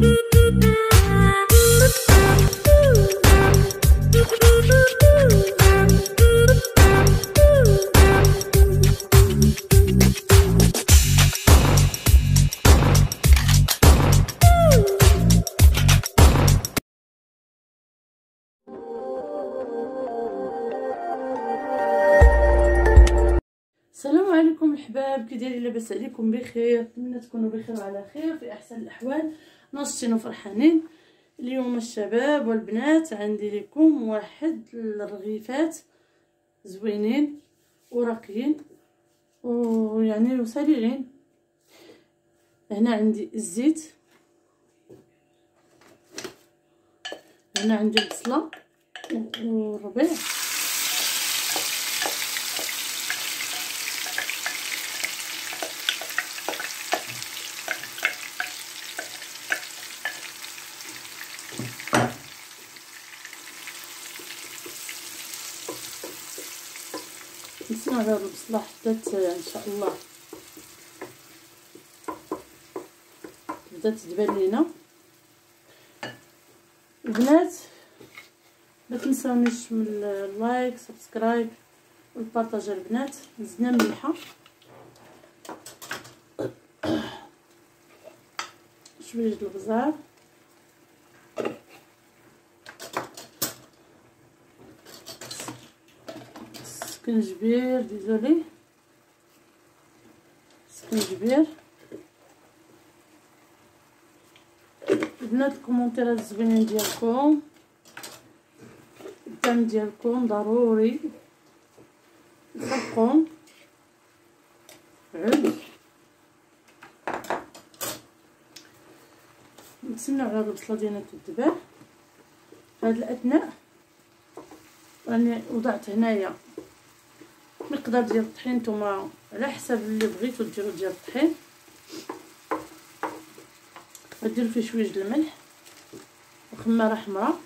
السلام عليكم الحباب، كي دايرين؟ لاباس عليكم؟ بخير، نتمنى تكونوا بخير وعلى خير في احسن الاحوال، ناشطين وفرحانين. اليوم الشباب والبنات عندي لكم واحد الرغيفات زوينين ورقيين ويعني وسريعين. هنا عندي الزيت، هنا عندي البصله والربيع، نسمع هذا البصله حدات ان شاء الله بدات تدبر لينا. البنات ما تنساونيش من اللايك سبسكرايب والبارطاج البنات. زدنا مليحه شويه د البزار، سكنجبير، ديزولي سكنجبير. البنات الكومونتيرات الزوينين ديالكم، الدعم ديالكم ضروري. الخرقوم، عود، نتسناو على البصله ديالنا تدبر. في هذا الاثناء راني وضعت هنايا مقدار ديال الطحين، نتوما على حسب اللي بغيتو ديروا ديال الطحين. غديروا فيه شويه د الملح وخماره حمراء.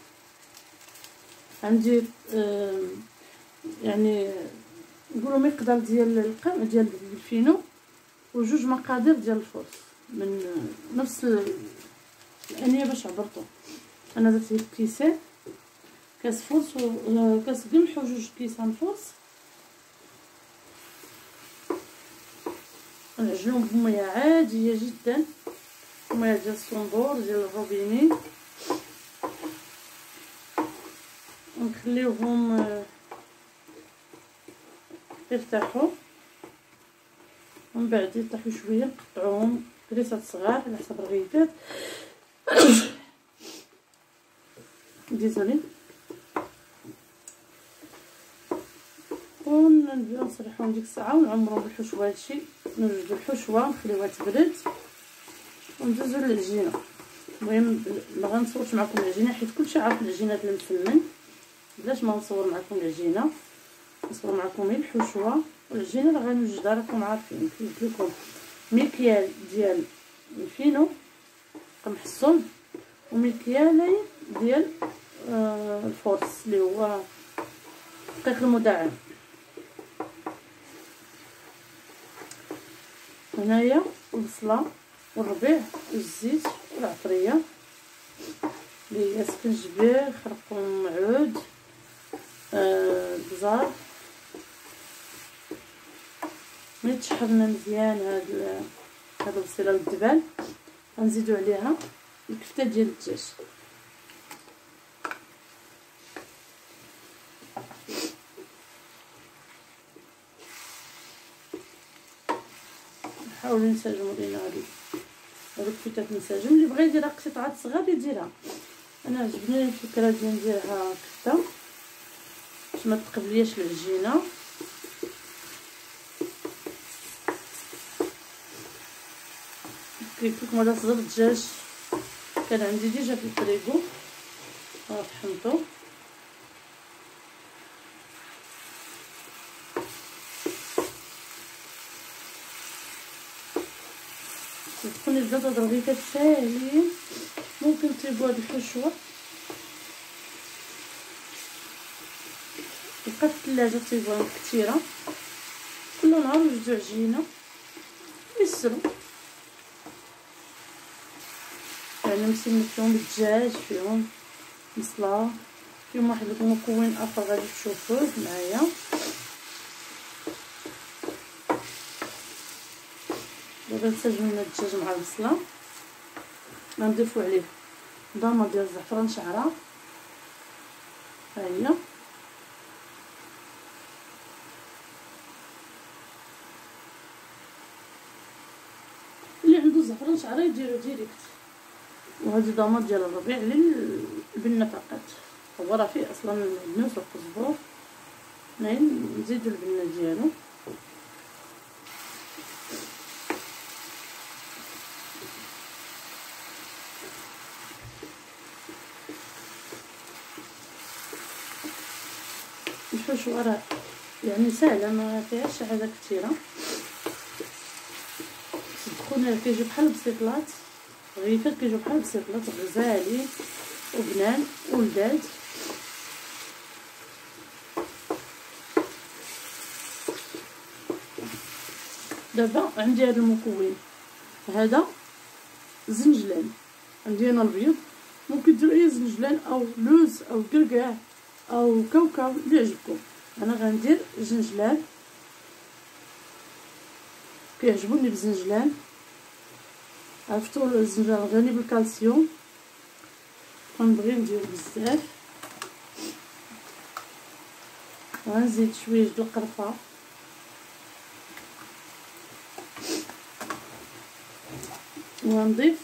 عندي يعني نقولوا مقدار ديال القمع ديال الفينو وجوج مقادير ديال الفرص من نفس الانيه باش عبرتو. انا درت هاد كيسين، كاس فرص وكاس قمح وجوج كيسان فرص. نعجنوهم بميه عاديه جدا، ميه ديال الصنبور ديال الروبيني، ونخليوهم يرتاحوا. ومن بعد يرتاحوا شويه نقطعوهم كريسات صغار على حسب الرغيفات. ديزولي ونبداو نسرحوهم ديك الساعه ونعمرهم بالحشوه. هادشي نوجدو الحشوه نخليوها تبرد وندوزو للعجينه. المهم ما غنصورش معكم العجينه حيت كلشي عارف العجينات المسمن، بلاش ما نصور معكم العجينه، نصور معكم غير الحشوه والعجينه اللي غنوجدها. راكم عارفين كيف لكم مكيال ديال الفينو قمح الصلب ومكيالين ديال الفورس اللي هو الدقيق المدعم. هنايا البصله والربيع والزيت والعطريه اللي هي سكنجبير، خرقوم، عود، البزار. ملي تشحرنا مزيان هاد البصيله والدبال غنزيدو عليها الكفته ديال الدجاج. نحاولوا نسجموا لينا هاد الكفتات، نسجم. اللي بغى يديرها قطعات صغار يديرها. انا عجبني الفكره ديال نديرها كفته باش ما تقبلياش العجينه. قلت لكم هذا صدر الدجاج كان عندي ديجا في الفريغو، طحنته. تكون الزاد هاد الرغيفات ساهلين، ممكن تجيبوا هاد الحشوه تبقى في الثلاجه، تجيبوها كثيره كل نهار وجدو عجينه يسرو. يعني مسمت فيهم الدجاج، فيهم بصله، فيهم واحد المكون اخر غادي تشوفوه معايا. دابا نسجلنا الدجاج مع البصله، غنضيفو عليه ضامه ديال الزعفران شعره، ها هي. اللي عنده زعفران شعره يديرو ديريكت. وهذه ضامه ديال الربيع للبنه فقط، هو راه فيه اصلا المعدنوس والقزبر. نزيدو البنه ديالو. الحشوه راه يعني سهله، ما فيهاش حاجه كثيره. صدقوني كيجيو بحال البسيطلات، غريفات كيجيو بحال البسيطلات، غزالين وبنان ولذاذ. دابا عندي هذا المكون، هذا زنجلان، عندي انا البيض، ممكن ديروا اي زنجلان او لوز او كركاع او كاوكاو اللي يعجبكم. انا غندير زنجلان، كيعجبوني بالزنجلان. عرفتوا الزنجلان غني بالكالسيوم، كنبغي ندير بزاف. غنزيد شويه د القرفه، ونضيف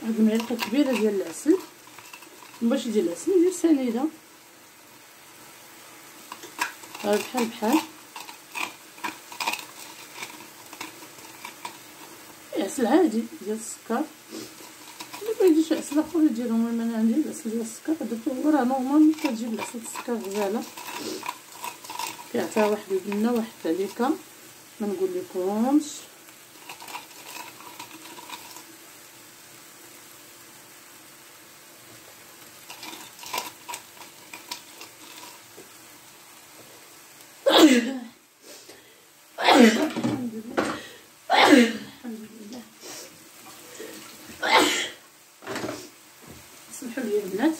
واحد المعلقه كبيره ديال العسل. باش ديال العسل ندير سنيده بحال بحال عسل عادي ديال السكر. اللي بغيتيش عسل اخر يديرو، المهم انا عندي العسل ديال السكر درتو هو، راه نورمال كتجيب العسل السكر غزاله، كيعطيها واحد البنه واحد التعليكه ما نقول لكمش. سمحوا لي البنات،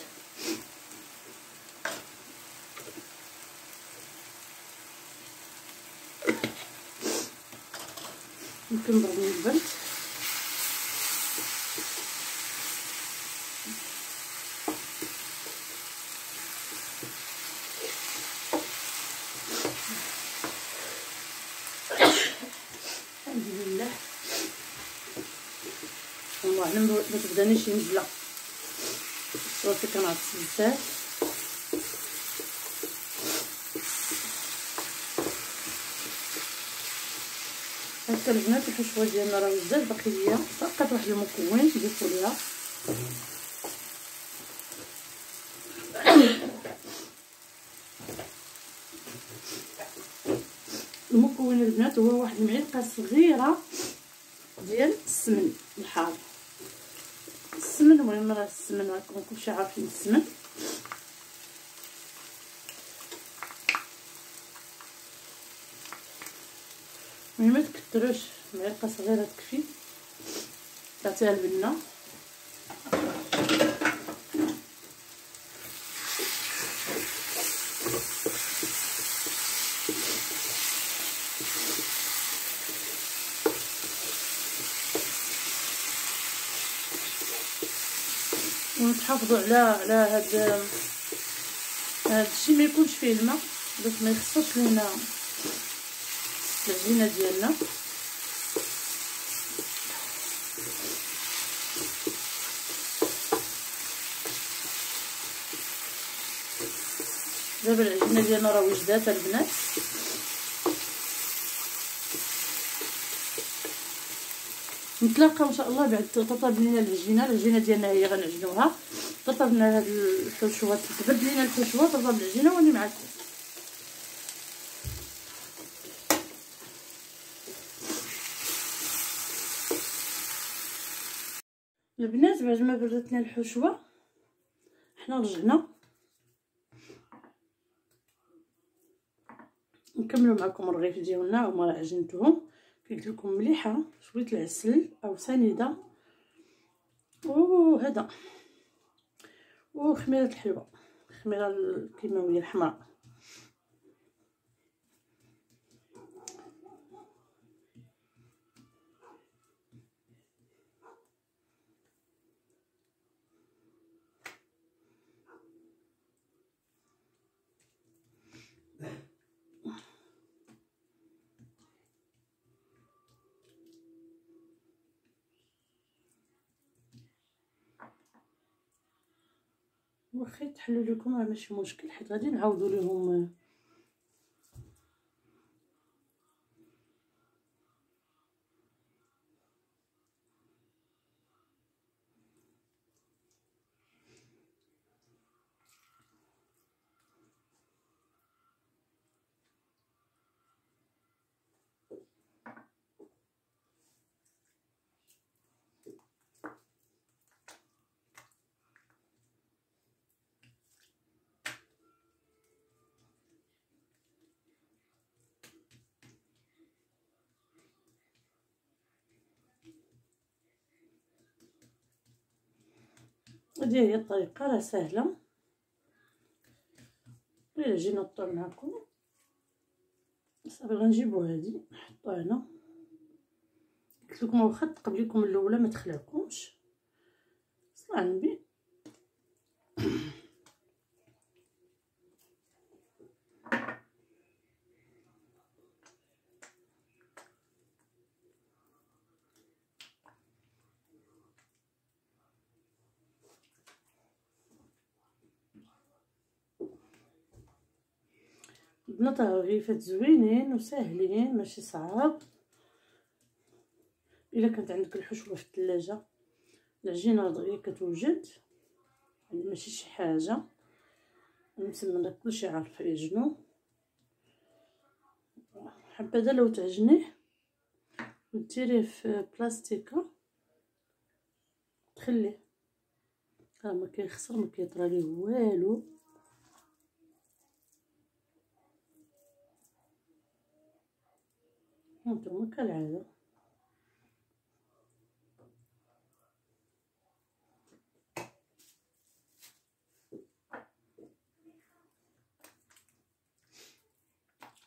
يمكن ضربني البرد. الحمد لله. الله اعلم ما تبدانيش شي نزله، صافي كنعطس بزاف. هكا البنات الحشوه ديالنا راه بزاف باقي ليا، فقط واحد المكون نضيفو ليها. المكون البنات هو واحد المعلقه صغيره ديال السمن الحار. السمن المهم راه السمن راكم كلشي عارفين السمن. المهم متكتروش، معلقه صغيره تكفي تعطيها البنه. ونتحافظوا على هاد الشيء ما يكونش فيه الماء باش ما يخسرش لينا العجينه ديالنا. دابا العجينه ديالنا راه وجدات البنات. نتلاقاو ان شاء الله بعد تطاب لينا العجينه ديالنا هي غنعجنوها. تطاب لنا هاد الحشوه، تبرد لينا الحشوه، تطاب العجينه واني معكم. البنات بعد ما بردتنا الحشوه حنا رجعنا نكملوا معكم الرغيف ديالنا، هما راه عجنتهم قلت لكم مليحه، شويه العسل او سنيده وهذا وخميره الحلوه، الخميره الكيماويه الحمراء. واخا يتحلوا لكم راه ماشي مشكل، حيت غادي نعاودوا لهم. هذه هي الطريقه، راه سهله. غير جينا الطول معكم صافي، غنجيبو هادي نحطوها هنا. قلت لكم واخا تقبليكم الاولى ما تخلعكمش، صلاه على النبي. البنات رغيفات زوينين وساهلين ماشي صعاب. الا كانت عندك الحشوه في الثلاجه، العجينه دغيا كتوجد، يعني ماشي شي حاجه. نسمى داك كلشي عارف يعجنو. حبذا لو تعجنيه وديريه في بلاستيكه تخليه، راه ما كيخسر ما كيطرى ليه والو. هانتوما كالعاده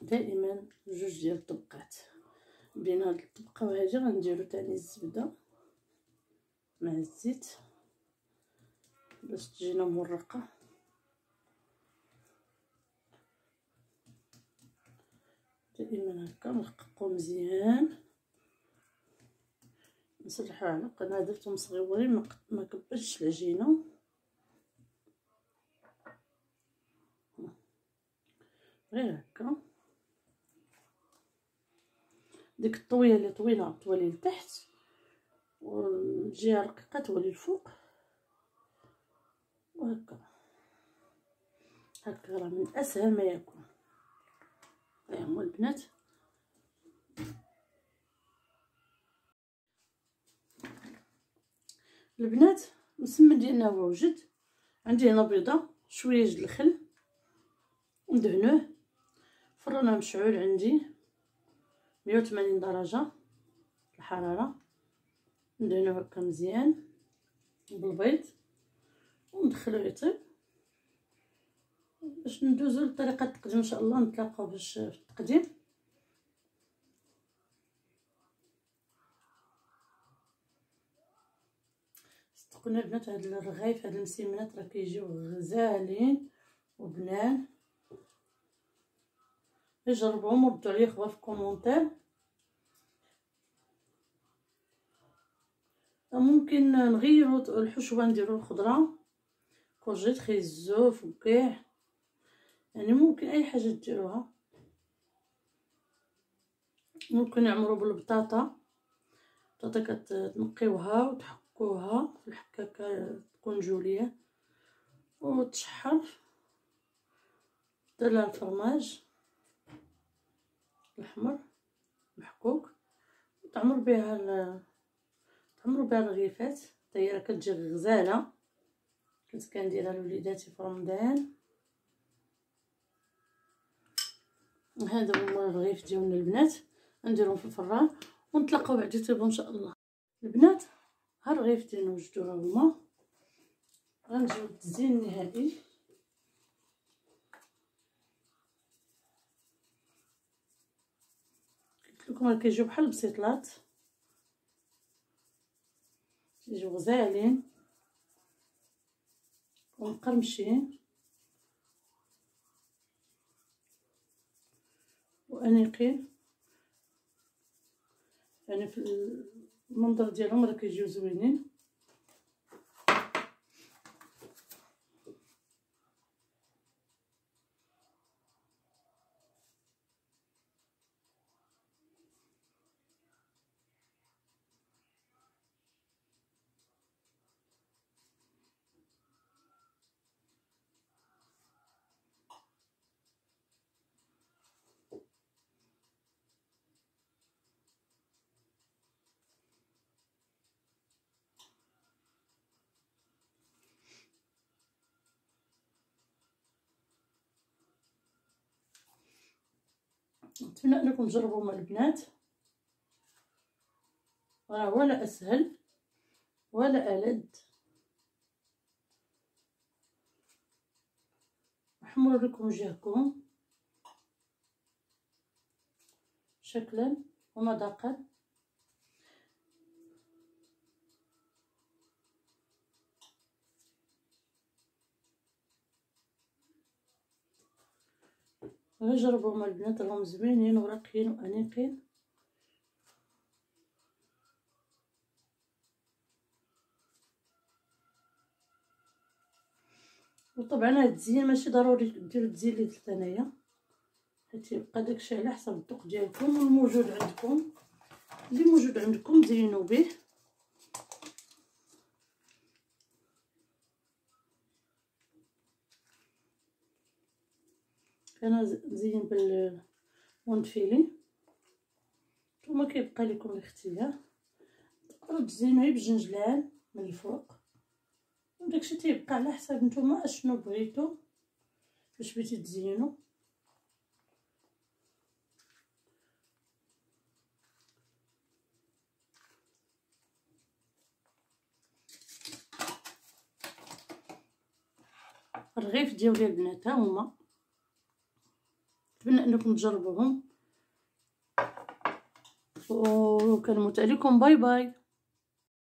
دائما جوج ديال الطبقات. بين هاد الطبقه وهادي غنديرو تاني الزبده مع الزيت باش تجينا مرقه. دائما هكا نرققو مزيان، نسرحو على قناه. درتهم صغيورين ما كبرتش العجينه. غير هكا ديك الطويه اللي طويله توالي لتحت، والجهه رقيقه توالي الفوق، وهكا هكا راه من اسهل ما يكون. ها هما البنات، المسمن ديالنا هو وجد. عندي هنا بيضه، شويه د الخل ندهنوه. فرانه مشعول عندي 180 درجه الحراره، ندهنوه هكا مزيان بالبيض وندخلو يطيب باش ندوزو لطريقه التقديم. ان شاء الله نتلاقاو باش في التقديم. صدقوني البنات، هاد الرغايف هاد المسيمنات راه كيجيو غزالين وبنان. جربوهم وردوا عليا خبر في الكومونتير. ممكن نغيروا الحشوه، نديروا الخضره كورجيت خيزو فكاع، يعني ممكن اي حاجه ديروها. ممكن نعمروا بالبطاطا، كتنقيوها وتحكوها في الحكاكه تكون جوليه وتشحر، دير لها الفرماج الاحمر محكوك وتعمر بها الرغيفات. حتى هي راه كتجي غزاله، كنت كنديرها لوليداتي في رمضان. هذا هو الرغيف ديالنا البنات، نديرهم في الفران ونتلاقاو بعد يوتيوب ان شاء الله. البنات ها الرغيف ديالنا وجدو ها هما، غنجيو للتزيين النهائي. قلت لكم راه كيجيو بحال البسيطلات، كيجيو غزالين ومقرمشين وانيقين، يعني في المنظر ديالهم راه كيجيو زوينين. نتمنى انكم تجربوا مع البنات، راه ولا اسهل ولا ألذ. نحمر لكم وجهكم شكلا ومذاقا. جربوا مع البنات، راهم زوينين ورقيين وانيقين. وطبعا هاد التزيين ماشي ضروري ديروا التزيين اللي درت انايا، حيت يبقى داكشي على حسب الذوق ديالكم والموجود عندكم. اللي موجود عندكم زينوا به. انا نزين بالمونفيلي، نتوما كيبقى لكم الاختيار، تقدروا تزينوا غير بالجنجلان من الفوق، وداكشي تيبقى على حسب نتوما اشنو بغيتو باش بغيتي تزينوا. الرغيف ديالي البنات ها هما، نتمنى انكم تجربوهم وكنموت عليكم. باي باي.